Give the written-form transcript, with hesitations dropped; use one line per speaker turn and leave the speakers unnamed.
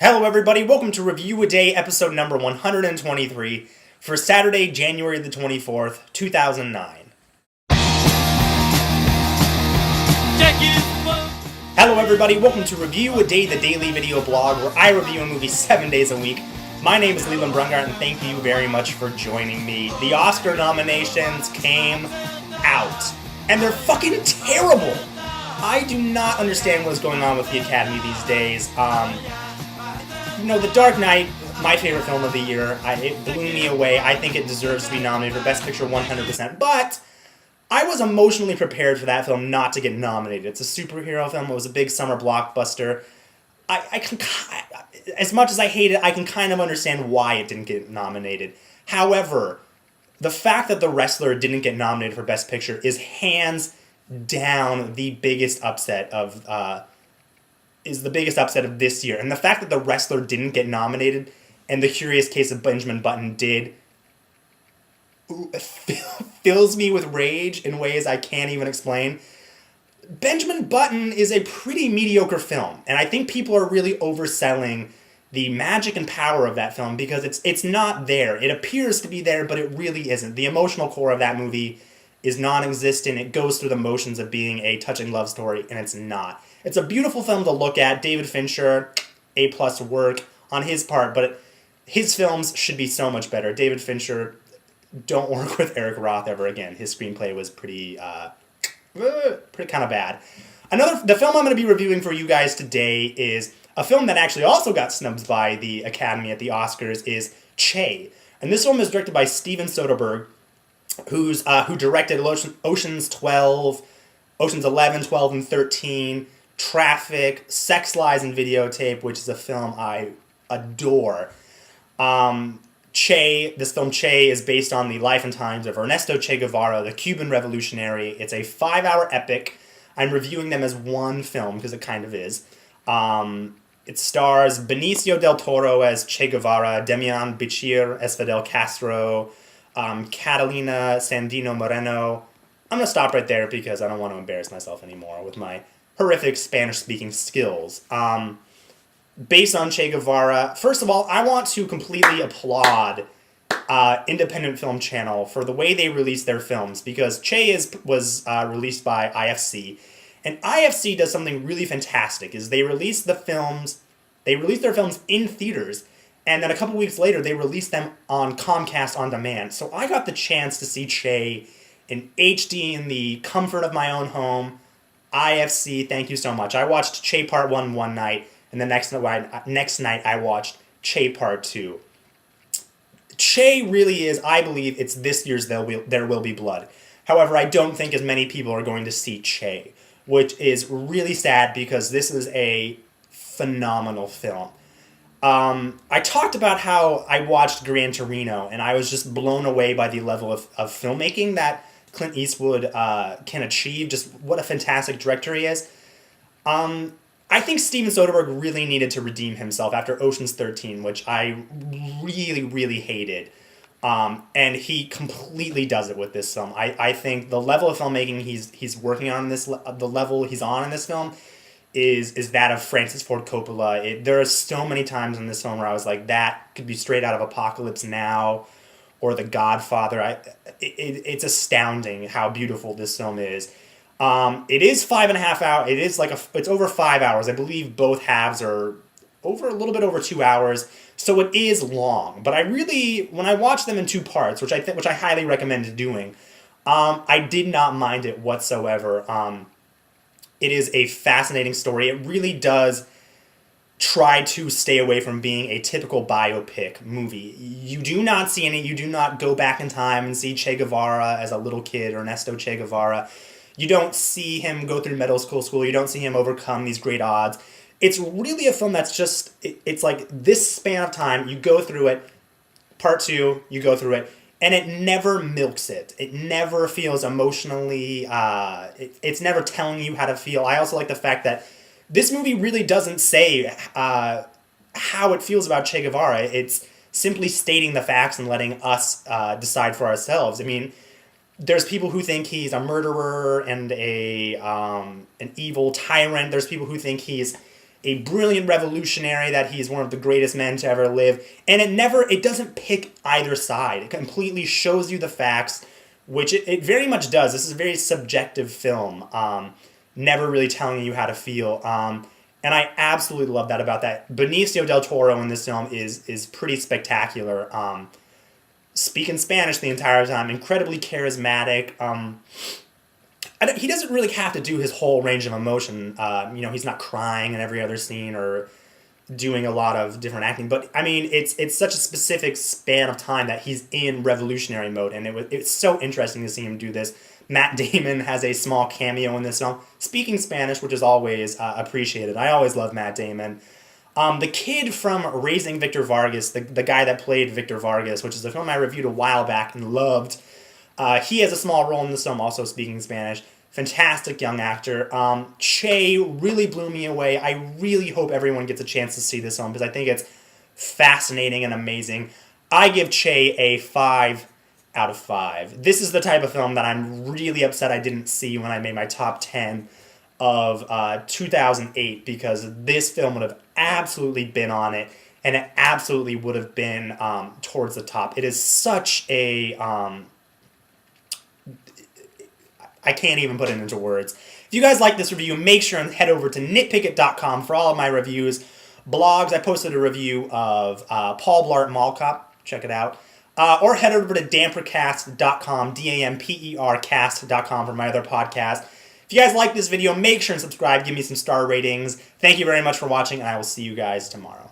Hello everybody, welcome to Review a Day, episode number 123 for Saturday, January the 24th, 2009. Hello everybody, welcome to Review a Day, the daily video blog where I review a movie 7 days a week. My name is Leland Brungart and thank you very much for joining me. The Oscar nominations came out and they're fucking terrible. I do not understand what is going on with the Academy these days. The Dark Knight, my favorite film of the year, it blew me away. I think it deserves to be nominated for Best Picture 100%, but I was emotionally prepared for that film not to get nominated. It's a superhero film. It was a big summer blockbuster. I can, as much as I hate it, I can kind of understand why it didn't get nominated. However, the fact that The Wrestler didn't get nominated for Best Picture is hands down the biggest upset of this year. And the fact that The Wrestler didn't get nominated and The Curious Case of Benjamin Button did fills me with rage in ways I can't even explain. Benjamin Button is a pretty mediocre film, and I think people are really overselling the magic and power of that film because it's not there. It appears to be there, but it really isn't. The emotional core of that movie is non-existent. It goes through the motions of being a touching love story, and it's not. It's a beautiful film to look at. David Fincher, A+ work on his part, but his films should be so much better. David Fincher, don't work with Eric Roth ever again. His screenplay was pretty kind of bad. The film I'm going to be reviewing for you guys today is a film that actually also got snubbed by the Academy at the Oscars, is Che. And this film is directed by Steven Soderbergh, who directed Ocean's 12, Ocean's 11, 12, and 13, Traffic, Sex, Lies, and Videotape, which is a film I adore. This film Che is based on the life and times of Ernesto Che Guevara, the Cuban revolutionary. It's a 5-hour epic. I'm reviewing them as one film because it kind of is. It stars Benicio del Toro as Che Guevara, Demian Bichir as Fidel Castro, Catalina Sandino Moreno. I'm going to stop right there because I don't want to embarrass myself anymore with my horrific Spanish-speaking skills. Based on Che Guevara, first of all, I want to completely applaud Independent Film Channel for the way they release their films, because Che was released by IFC, and IFC does something really fantastic, is they release their films in theaters, and then a couple weeks later, they release them on Comcast On Demand. So I got the chance to see Che in HD in the comfort of my own home. IFC, thank you so much. I watched Che Part 1 one night, and the next night I watched Che Part 2. Che really is, I believe, it's this year's There Will Be Blood. However, I don't think as many people are going to see Che, which is really sad because this is a phenomenal film. I talked about how I watched Gran Torino, and I was just blown away by the level of filmmaking that Clint Eastwood can achieve, just what a fantastic director he is. I think Steven Soderbergh really needed to redeem himself after Ocean's 13, which I really, really hated. And he completely does it with this film. I think the level of filmmaking he's working on the level he's on in this film is that of Francis Ford Coppola. There are so many times in this film where I was like, that could be straight out of Apocalypse Now or The Godfather. It's astounding how beautiful this film is. It is 5.5 hours. It's over 5 hours. I believe both halves are a little bit over 2 hours. So it is long. But when I watched them in two parts, which I highly recommend doing, I did not mind it whatsoever. It is a fascinating story. It really does try to stay away from being a typical biopic movie. You do not go back in time and see Che Guevara as a little kid, Ernesto Che Guevara. You don't see him go through middle school. You don't see him overcome these great odds. It's really a film that's just, it's like this span of time, you go through it, part 2, you go through it, and it never milks it. It never feels emotionally, it's never telling you how to feel. I also like the fact that this movie really doesn't say how it feels about Che Guevara. It's simply stating the facts and letting us decide for ourselves. I mean, there's people who think he's a murderer and an evil tyrant. There's people who think he's a brilliant revolutionary, that he's one of the greatest men to ever live. And it doesn't pick either side. It completely shows you the facts, which it very much does. This is a very subjective film, never really telling you how to feel. And I absolutely love that about that. Benicio del Toro in this film is pretty spectacular. Speaking Spanish the entire time, incredibly charismatic. He doesn't really have to do his whole range of emotion. He's not crying in every other scene or doing a lot of different acting. But, I mean, it's such a specific span of time that he's in revolutionary mode. And it's so interesting to see him do this. Matt Damon has a small cameo in this film, speaking Spanish, which is always appreciated. I always love Matt Damon. The kid from Raising Victor Vargas, the guy that played Victor Vargas, which is a film I reviewed a while back and loved, he has a small role in this film, also speaking Spanish. Fantastic young actor. Che really blew me away. I really hope everyone gets a chance to see this film because I think it's fascinating and amazing. I give Che a 5 out of 5. This is the type of film that I'm really upset I didn't see when I made my top 10 of 2008, because this film would have absolutely been on it, and it absolutely would have been towards the top. It is such a... I can't even put it into words. If you guys like this review, make sure and head over to nitpicket.com for all of my reviews. Blogs, I posted a review of Paul Blart Mall Cop. Check it out. Or head over to dampercast.com, dampercast.com for my other podcast. If you guys like this video, make sure and subscribe. Give me some star ratings. Thank you very much for watching, and I will see you guys tomorrow.